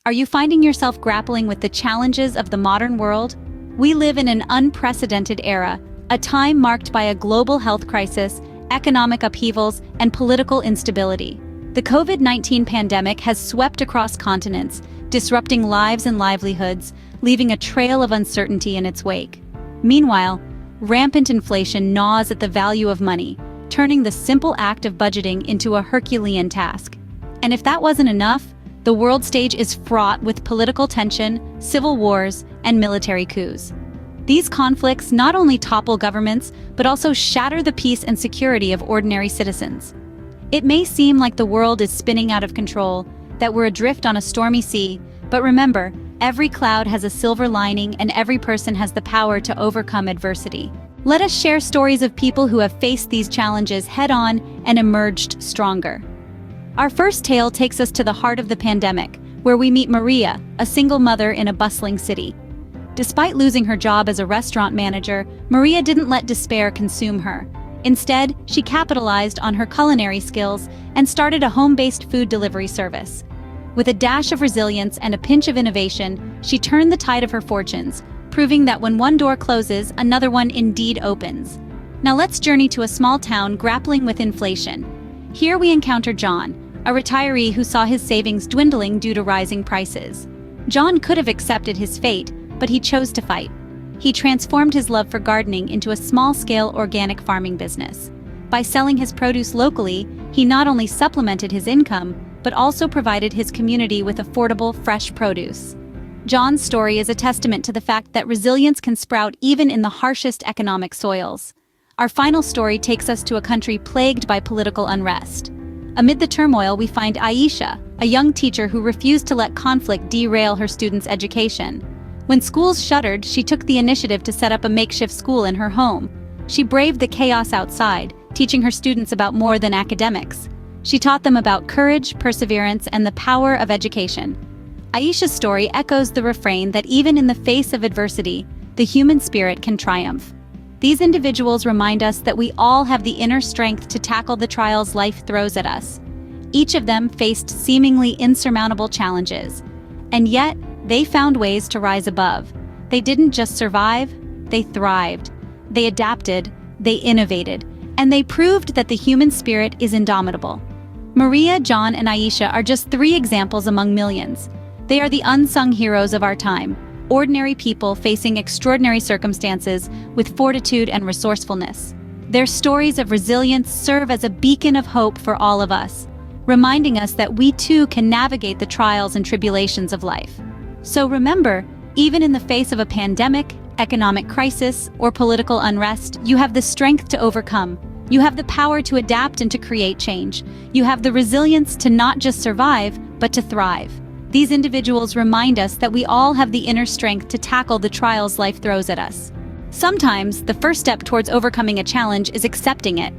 Are you finding yourself grappling with the challenges of the modern world? We live in an unprecedented era, a time marked by a global health crisis, economic upheavals, and political instability. The COVID-19 pandemic has swept across continents, disrupting lives and livelihoods, leaving a trail of uncertainty in its wake. Meanwhile, rampant inflation gnaws at the value of money, turning the simple act of budgeting into a Herculean task. And if that wasn't enough, the world stage is fraught with political tension, civil wars, and military coups. These conflicts not only topple governments, but also shatter the peace and security of ordinary citizens. It may seem like the world is spinning out of control, that we're adrift on a stormy sea, but remember, every cloud has a silver lining and every person has the power to overcome adversity. Let us share stories of people who have faced these challenges head-on and emerged stronger. Our first tale takes us to the heart of the pandemic, where we meet Maria, a single mother in a bustling city. Despite losing her job as a restaurant manager, Maria didn't let despair consume her. Instead, she capitalized on her culinary skills and started a home-based food delivery service. With a dash of resilience and a pinch of innovation, she turned the tide of her fortunes, proving that when one door closes, another one indeed opens. Now let's journey to a small town grappling with inflation. Here we encounter John, a retiree who saw his savings dwindling due to rising prices. John could have accepted his fate, but he chose to fight. He transformed his love for gardening into a small-scale organic farming business. By selling his produce locally, he not only supplemented his income, but also provided his community with affordable, fresh produce. John's story is a testament to the fact that resilience can sprout even in the harshest economic soils. Our final story takes us to a country plagued by political unrest. Amid the turmoil, we find Aisha, a young teacher who refused to let conflict derail her students' education. When schools shuttered, she took the initiative to set up a makeshift school in her home. She braved the chaos outside, teaching her students about more than academics. She taught them about courage, perseverance, and the power of education. Aisha's story echoes the refrain that even in the face of adversity, the human spirit can triumph. These individuals remind us that we all have the inner strength to tackle the trials life throws at us. Each of them faced seemingly insurmountable challenges, and yet they found ways to rise above. They didn't just survive, they thrived. They adapted, they innovated, and they proved that the human spirit is indomitable. Maria, John, and Aisha are just 3 examples among millions. They are the unsung heroes of our time, ordinary people facing extraordinary circumstances with fortitude and resourcefulness. Their stories of resilience serve as a beacon of hope for all of us, reminding us that we too can navigate the trials and tribulations of life. So remember, even in the face of a pandemic, economic crisis, or political unrest, you have the strength to overcome. You have the power to adapt and to create change. You have the resilience to not just survive, but to thrive. These individuals remind us that we all have the inner strength to tackle the trials life throws at us. Sometimes, the first step towards overcoming a challenge is accepting it.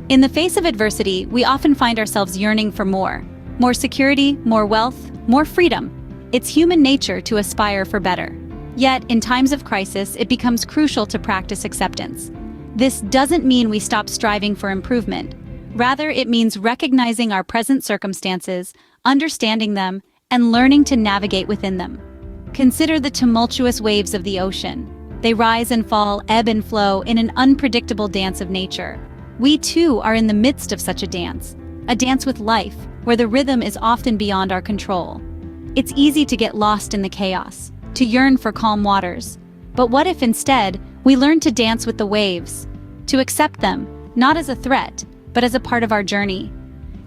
In the face of adversity, we often find ourselves yearning for more. More security, more wealth, more freedom. It's human nature to aspire for better. Yet, in times of crisis, it becomes crucial to practice acceptance. This doesn't mean we stop striving for improvement. Rather, it means recognizing our present circumstances, understanding them, and learning to navigate within them. Consider the tumultuous waves of the ocean. They rise and fall, ebb and flow in an unpredictable dance of nature. We too are in the midst of such a dance with life, where the rhythm is often beyond our control. It's easy to get lost in the chaos, to yearn for calm waters. But what if instead, we learn to dance with the waves, to accept them, not as a threat, but as a part of our journey?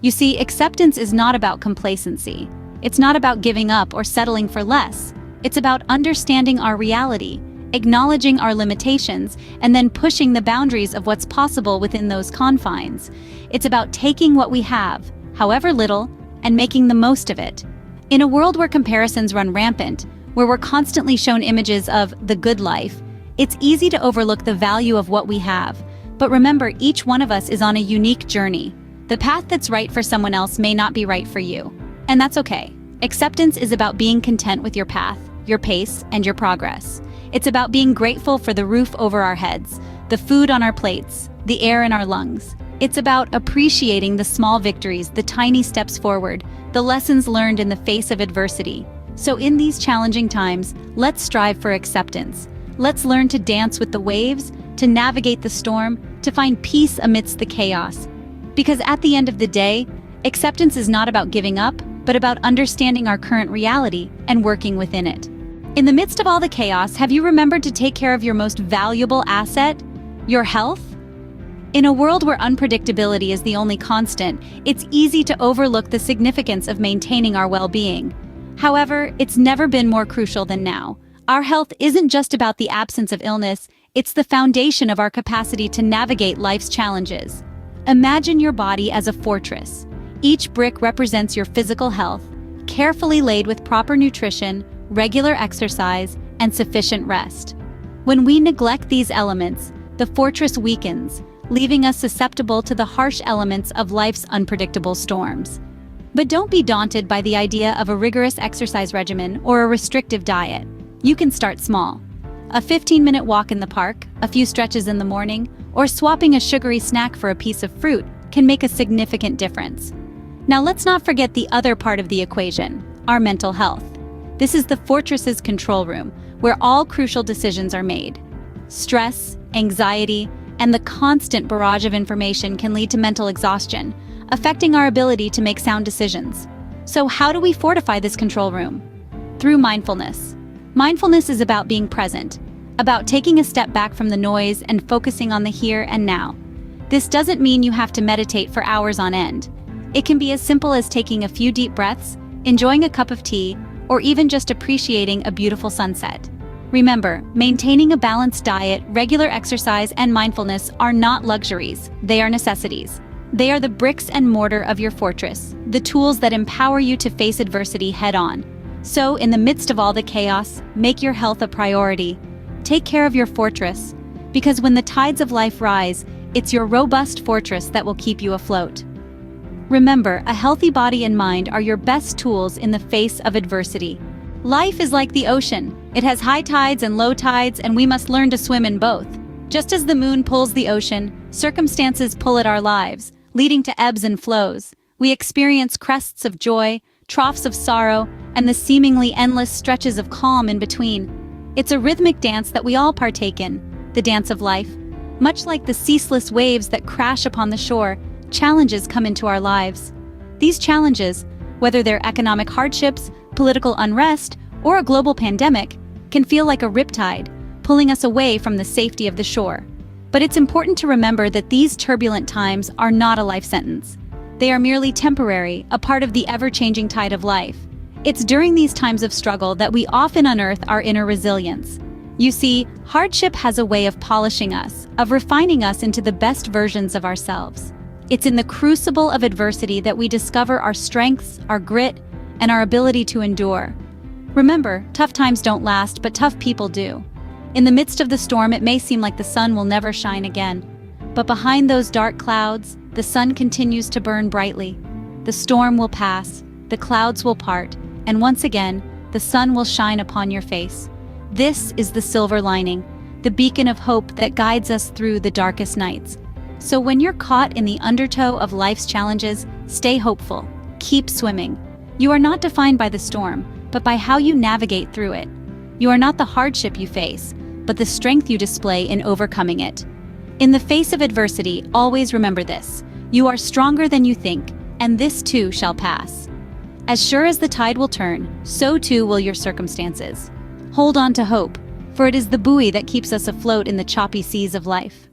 You see, acceptance is not about complacency. It's not about giving up or settling for less. It's about understanding our reality, acknowledging our limitations, and then pushing the boundaries of what's possible within those confines. It's about taking what we have, however little, and making the most of it. In a world where comparisons run rampant, where we're constantly shown images of the good life, it's easy to overlook the value of what we have. But remember, each one of us is on a unique journey. The path that's right for someone else may not be right for you. And that's okay. Acceptance is about being content with your path, your pace, and your progress. It's about being grateful for the roof over our heads, the food on our plates, the air in our lungs. It's about appreciating the small victories, the tiny steps forward, the lessons learned in the face of adversity. So in these challenging times, let's strive for acceptance. Let's learn to dance with the waves, to navigate the storm, to find peace amidst the chaos. Because at the end of the day, acceptance is not about giving up, but about understanding our current reality and working within it. In the midst of all the chaos, have you remembered to take care of your most valuable asset, your health? In a world where unpredictability is the only constant, it's easy to overlook the significance of maintaining our well-being. However, it's never been more crucial than now. Our health isn't just about the absence of illness, it's the foundation of our capacity to navigate life's challenges. Imagine your body as a fortress. Each brick represents your physical health, carefully laid with proper nutrition, regular exercise, and sufficient rest. When we neglect these elements, the fortress weakens, leaving us susceptible to the harsh elements of life's unpredictable storms. But don't be daunted by the idea of a rigorous exercise regimen or a restrictive diet. You can start small. A 15-minute walk in the park, a few stretches in the morning, or swapping a sugary snack for a piece of fruit can make a significant difference. Now let's not forget the other part of the equation, our mental health. This is the fortress's control room, where all crucial decisions are made. Stress, anxiety, and the constant barrage of information can lead to mental exhaustion, affecting our ability to make sound decisions. So how do we fortify this control room? Through mindfulness. Mindfulness is about being present, about taking a step back from the noise and focusing on the here and now. This doesn't mean you have to meditate for hours on end. It can be as simple as taking a few deep breaths, enjoying a cup of tea, or even just appreciating a beautiful sunset. Remember, maintaining a balanced diet, regular exercise, and mindfulness are not luxuries, they are necessities. They are the bricks and mortar of your fortress, the tools that empower you to face adversity head-on. So, in the midst of all the chaos, make your health a priority. Take care of your fortress, because when the tides of life rise, it's your robust fortress that will keep you afloat. Remember, a healthy body and mind are your best tools in the face of adversity. Life is like the ocean. It has high tides and low tides, and we must learn to swim in both. Just as the moon pulls the ocean, circumstances pull at our lives, leading to ebbs and flows. We experience crests of joy, troughs of sorrow, and the seemingly endless stretches of calm in between. It's a rhythmic dance that we all partake in, the dance of life. Much like the ceaseless waves that crash upon the shore, challenges come into our lives. These challenges, whether they're economic hardships, political unrest, or a global pandemic, can feel like a riptide, pulling us away from the safety of the shore. But it's important to remember that these turbulent times are not a life sentence. They are merely temporary, a part of the ever-changing tide of life. It's during these times of struggle that we often unearth our inner resilience. You see, hardship has a way of polishing us, of refining us into the best versions of ourselves. It's in the crucible of adversity that we discover our strengths, our grit, and our ability to endure. Remember, tough times don't last, but tough people do. In the midst of the storm, it may seem like the sun will never shine again. But behind those dark clouds, the sun continues to burn brightly. The storm will pass, the clouds will part, and once again, the sun will shine upon your face. This is the silver lining, the beacon of hope that guides us through the darkest nights. So when you're caught in the undertow of life's challenges, stay hopeful. Keep swimming. You are not defined by the storm, but by how you navigate through it. You are not the hardship you face, but the strength you display in overcoming it. In the face of adversity, always remember this: you are stronger than you think, and this too shall pass. As sure as the tide will turn, so too will your circumstances. Hold on to hope, for it is the buoy that keeps us afloat in the choppy seas of life.